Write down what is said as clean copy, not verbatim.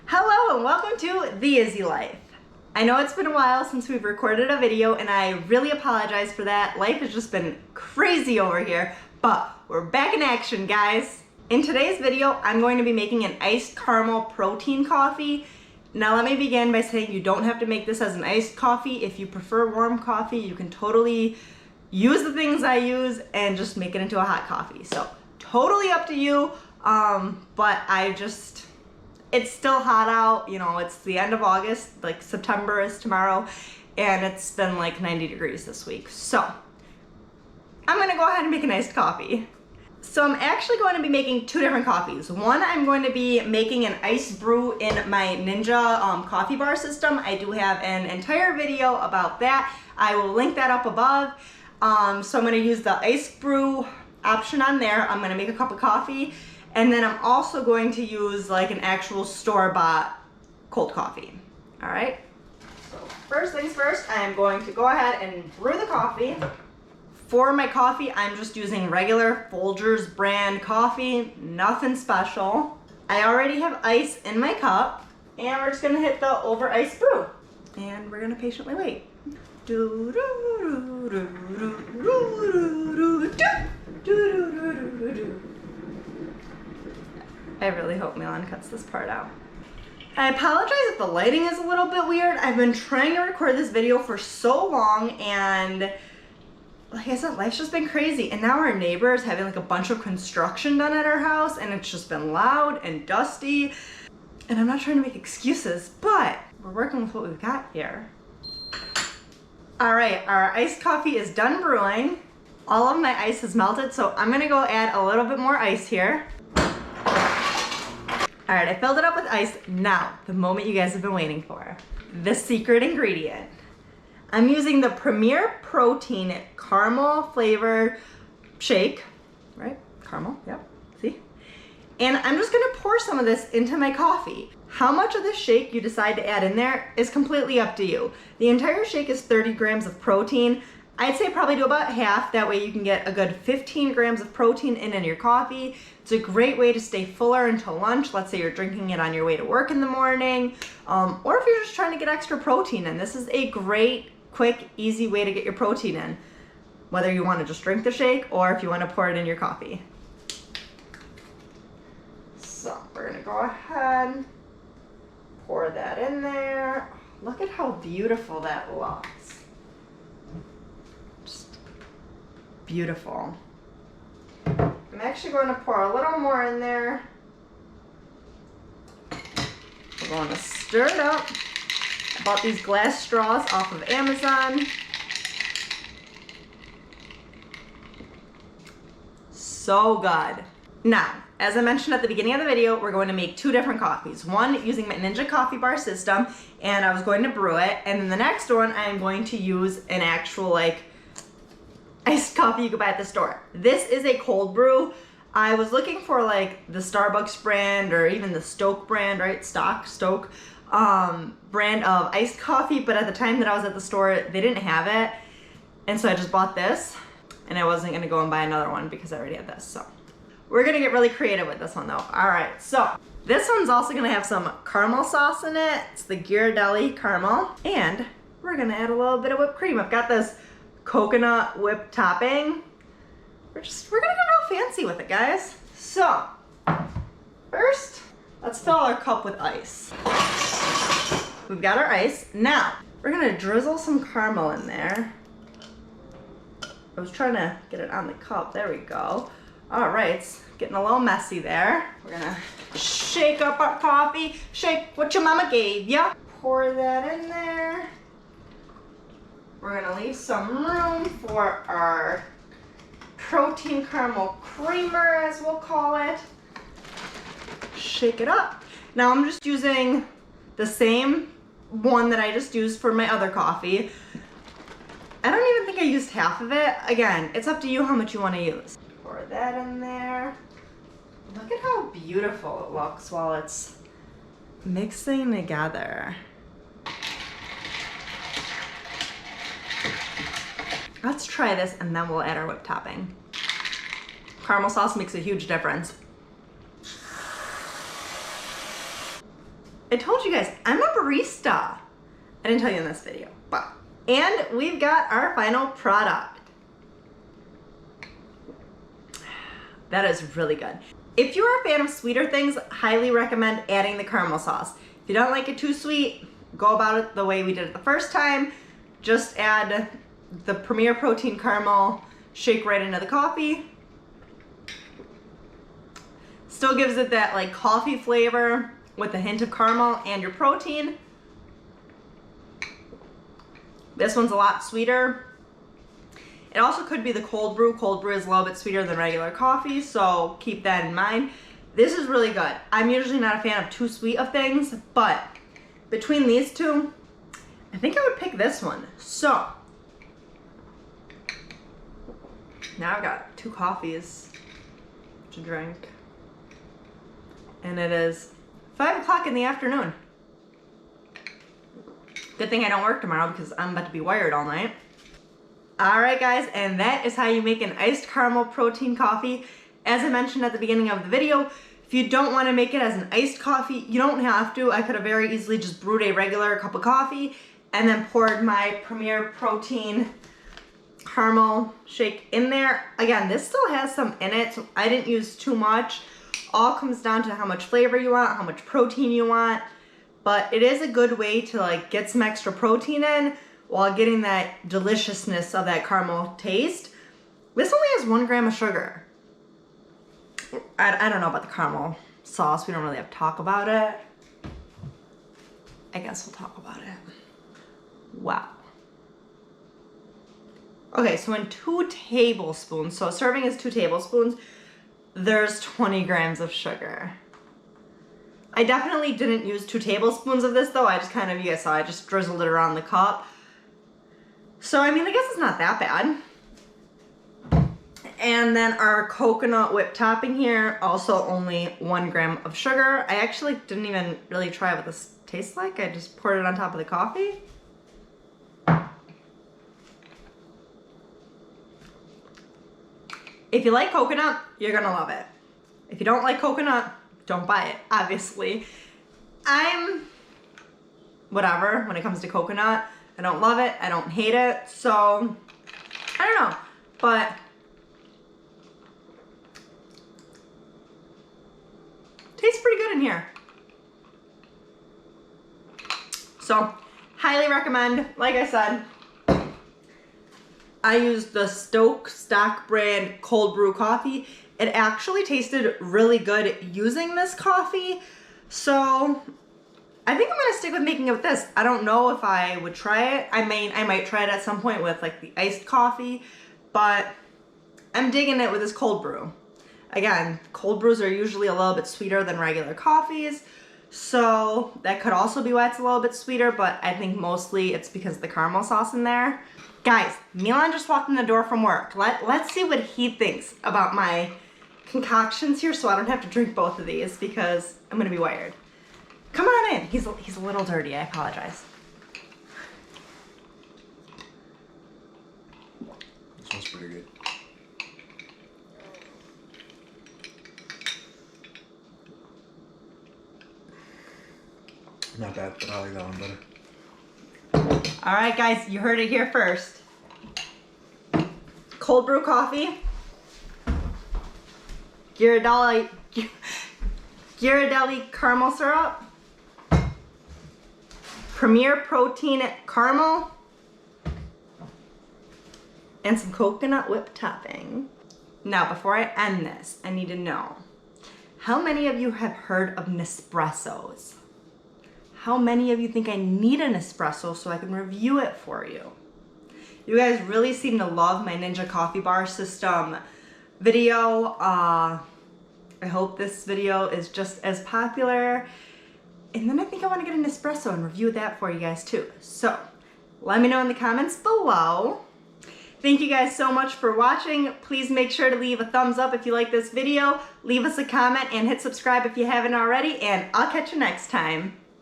Hello and welcome to The Izzy Life. I know it's been a while since we've recorded a video and I really apologize for that. Life has just been crazy over here, but we're back in action, guys. In today's video, I'm going to be making an iced caramel protein coffee. Now let me begin by saying you don't have to make this as an iced coffee. If you prefer warm coffee, you can totally use the things I use and just make it into a hot coffee. So totally up to you, but it's still hot out, you know, it's the end of August, like September is tomorrow, and it's been like 90 degrees this week. So I'm gonna go ahead and make an iced coffee. So I'm actually going to be making two different coffees. One, I'm going to be making an iced brew in my Ninja coffee bar system. I do have an entire video about that. I will link that up above. So I'm gonna use the iced brew option on there. I'm gonna make a cup of coffee. And then I'm also going to use like an actual store-bought cold coffee. All right. So first things first, I am going to go ahead and brew the coffee. For my coffee, I'm just using regular Folgers brand coffee, nothing special. I already have ice in my cup, and we're just gonna hit the over ice brew. And we're gonna patiently wait. I really hope Milan cuts this part out. I apologize if the lighting is a little bit weird. I've been trying to record this video for so long, and like I said, life's just been crazy. And now our neighbor is having like a bunch of construction done at our house, and it's just been loud and dusty. And I'm not trying to make excuses, but we're working with what we've got here. All right, our iced coffee is done brewing. All of my ice is melted, so I'm gonna go add a little bit more ice here. All right, I filled it up with ice. Now, the moment you guys have been waiting for, the secret ingredient. I'm using the Premier Protein caramel flavor shake, right? Caramel, yep, see? And I'm just gonna pour some of this into my coffee. How much of this shake you decide to add in there is completely up to you. The entire shake is 30 grams of protein. I'd say probably do about half, that way you can get a good 15 grams of protein in your coffee. It's a great way to stay fuller until lunch. Let's say you're drinking it on your way to work in the morning, or if you're just trying to get extra protein in. This is a great, quick, easy way to get your protein in, whether you want to just drink the shake or if you want to pour it in your coffee. So we're gonna go ahead, pour that in there. Look at how beautiful that looks. Beautiful. I'm actually going to pour a little more in there. We're going to stir it up. I bought these glass straws off of Amazon. So good. Now, as I mentioned at the beginning of the video, we're going to make two different coffees. One using my Ninja coffee bar system, and I was going to brew it. And then the next one, I am going to use an actual like iced coffee you could buy at the store. This is a cold brew. I was looking for like the Starbucks brand or even the Stok brand, right? Stok brand of iced coffee, but at the time that I was at the store, they didn't have it. And so I just bought this, and I wasn't gonna go and buy another one because I already had this. So we're gonna get really creative with this one though. All right, so this one's also gonna have some caramel sauce in it. It's the Ghirardelli caramel. And we're gonna add a little bit of whipped cream. I've got this coconut whipped topping. We're gonna get real fancy with it, guys. So first, let's fill our cup with ice. We've got our ice. Now we're gonna drizzle some caramel in there. I was trying to get it on the cup. There we go. All right, it's getting a little messy there. We're gonna shake up our coffee. Shake what your mama gave ya. Pour that in there. We're gonna leave some room for our protein caramel creamer, as we'll call it. Shake it up. Now I'm just using the same one that I just used for my other coffee. I don't even think I used half of it. Again, it's up to you how much you want to use. Pour that in there. Look at how beautiful it looks while it's mixing together. Let's try this and then we'll add our whipped topping. Caramel sauce makes a huge difference. I told you guys, I'm a barista. I didn't tell you in this video, but. And we've got our final product. That is really good. If you're a fan of sweeter things, highly recommend adding the caramel sauce. If you don't like it too sweet, go about it the way we did it the first time. Just add the Premier Protein caramel, shake right into the coffee. Still gives it that like coffee flavor with a hint of caramel and your protein. This one's a lot sweeter. It also could be the cold brew. Cold brew is a little bit sweeter than regular coffee, so keep that in mind. This is really good. I'm usually not a fan of too sweet of things, but between these two, I think I would pick this one. So, now I've got 2 coffees to drink. And it is 5 o'clock in the afternoon. Good thing I don't work tomorrow because I'm about to be wired all night. Alright guys, and that is how you make an iced caramel protein coffee. As I mentioned at the beginning of the video, if you don't want to make it as an iced coffee, you don't have to. I could have very easily just brewed a regular cup of coffee and then poured my Premier Protein caramel shake in there. Again, this still has some in it, so I didn't use too much. All comes down to how much flavor you want, how much protein you want. But it is a good way to like get some extra protein in while getting that deliciousness of that caramel taste. This only has 1 gram of sugar. I don't know about the caramel sauce. We don't really have to talk about it. I guess we'll talk about it. Wow. Okay, so in 2 tablespoons, so a serving is 2 tablespoons, there's 20 grams of sugar. I definitely didn't use 2 tablespoons of this though. I just kind of, you guys saw, I just drizzled it around the cup. So, I mean, I guess it's not that bad. And then our coconut whip topping here, also only 1 gram of sugar. I actually didn't even really try what this tastes like. I just poured it on top of the coffee. If you like coconut, you're gonna love it. If you don't like coconut, don't buy it, obviously. I'm whatever when it comes to coconut. I don't love it, I don't hate it, so I don't know, but tastes pretty good in here. So, highly recommend. Like I said, I used the Stok brand cold brew coffee. It actually tasted really good using this coffee. So I think I'm gonna stick with making it with this. I don't know if I would try it. I might try it at some point with like the iced coffee, but I'm digging it with this cold brew. Again, cold brews are usually a little bit sweeter than regular coffees. So that could also be why it's a little bit sweeter, but I think mostly it's because of the caramel sauce in there. Guys, Milan just walked in the door from work. Let's see what he thinks about my concoctions here so I don't have to drink both of these because I'm gonna be wired. Come on in. He's a little dirty, I apologize. This one's pretty good. Not bad, but I like that one better. All right, guys, you heard it here first. Cold brew coffee, Ghirardelli caramel syrup, Premier Protein caramel, and some coconut whip topping. Now, before I end this, I need to know, how many of you have heard of Nespressos? How many of you think I need an espresso so I can review it for you? You guys really seem to love my Ninja coffee bar system video. I hope this video is just as popular. And then I think I want to get an espresso and review that for you guys too. So let me know in the comments below. Thank you guys so much for watching. Please make sure to leave a thumbs up if you like this video. Leave us a comment and hit subscribe if you haven't already. And I'll catch you next time.